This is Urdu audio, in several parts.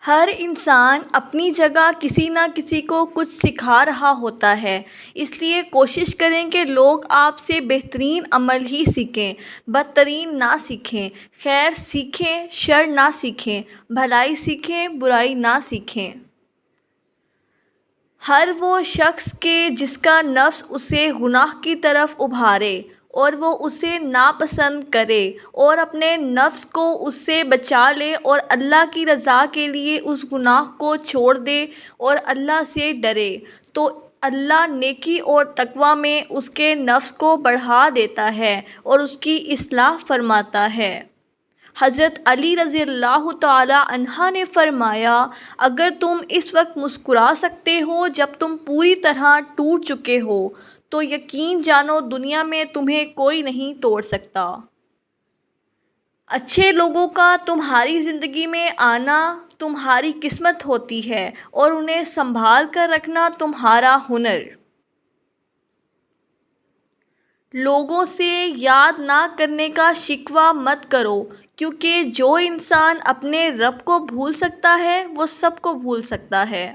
ہر انسان اپنی جگہ کسی نہ کسی کو کچھ سکھا رہا ہوتا ہے، اس لیے کوشش کریں کہ لوگ آپ سے بہترین عمل ہی سیکھیں، بدترین نہ سیکھیں۔ خیر سیکھیں، شر نہ سیکھیں، بھلائی سیکھیں، برائی نہ سیکھیں۔ ہر وہ شخص کے جس کا نفس اسے گناہ کی طرف ابھارے اور وہ اسے ناپسند کرے اور اپنے نفس کو اس سے بچا لے اور اللہ کی رضا کے لیے اس گناہ کو چھوڑ دے اور اللہ سے ڈرے، تو اللہ نیکی اور تقوی میں اس کے نفس کو بڑھا دیتا ہے اور اس کی اصلاح فرماتا ہے۔ حضرت علی رضی اللہ تعالی عنہ نے فرمایا، اگر تم اس وقت مسکرا سکتے ہو جب تم پوری طرح ٹوٹ چکے ہو تو یقین جانو دنیا میں تمہیں کوئی نہیں توڑ سکتا۔ اچھے لوگوں کا تمہاری زندگی میں آنا تمہاری قسمت ہوتی ہے اور انہیں سنبھال کر رکھنا تمہارا ہنر۔ لوگوں سے یاد نہ کرنے کا شکوہ مت کرو، کیونکہ جو انسان اپنے رب کو بھول سکتا ہے وہ سب کو بھول سکتا ہے۔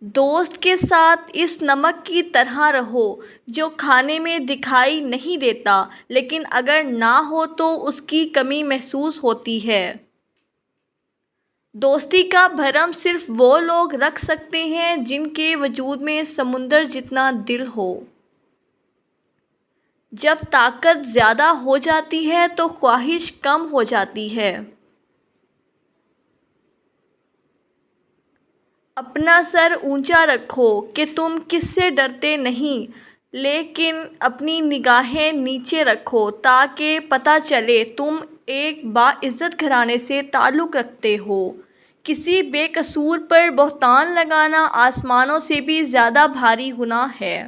دوست کے ساتھ اس نمک کی طرح رہو جو کھانے میں دکھائی نہیں دیتا لیکن اگر نہ ہو تو اس کی کمی محسوس ہوتی ہے۔ دوستی کا بھرم صرف وہ لوگ رکھ سکتے ہیں جن کے وجود میں سمندر جتنا دل ہو۔ جب طاقت زیادہ ہو جاتی ہے تو خواہش کم ہو جاتی ہے۔ اپنا سر اونچا رکھو کہ تم کس سے ڈرتے نہیں، لیکن اپنی نگاہیں نیچے رکھو تاکہ پتہ چلے تم ایک باعزت گھرانے سے تعلق رکھتے ہو۔ کسی بے قصور پر بہتان لگانا آسمانوں سے بھی زیادہ بھاری گناہ ہے۔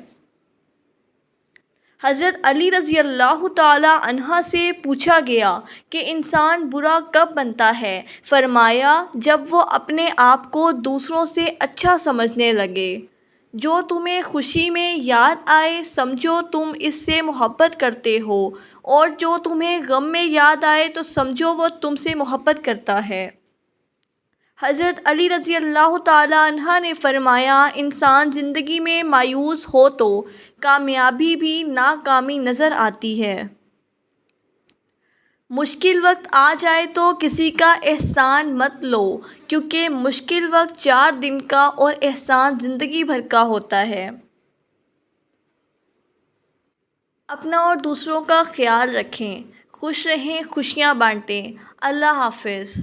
حضرت علی رضی اللہ تعالی عنہ سے پوچھا گیا کہ انسان برا کب بنتا ہے؟ فرمایا، جب وہ اپنے آپ کو دوسروں سے اچھا سمجھنے لگے۔ جو تمہیں خوشی میں یاد آئے سمجھو تم اس سے محبت کرتے ہو، اور جو تمہیں غم میں یاد آئے تو سمجھو وہ تم سے محبت کرتا ہے۔ حضرت علی رضی اللہ تعالی عنہ نے فرمایا، انسان زندگی میں مایوس ہو تو کامیابی بھی ناکامی نظر آتی ہے۔ مشکل وقت آ جائے تو کسی کا احسان مت لو، کیونکہ مشکل وقت 4 دن کا اور احسان زندگی بھر کا ہوتا ہے۔ اپنا اور دوسروں کا خیال رکھیں، خوش رہیں، خوشیاں بانٹیں۔ اللہ حافظ۔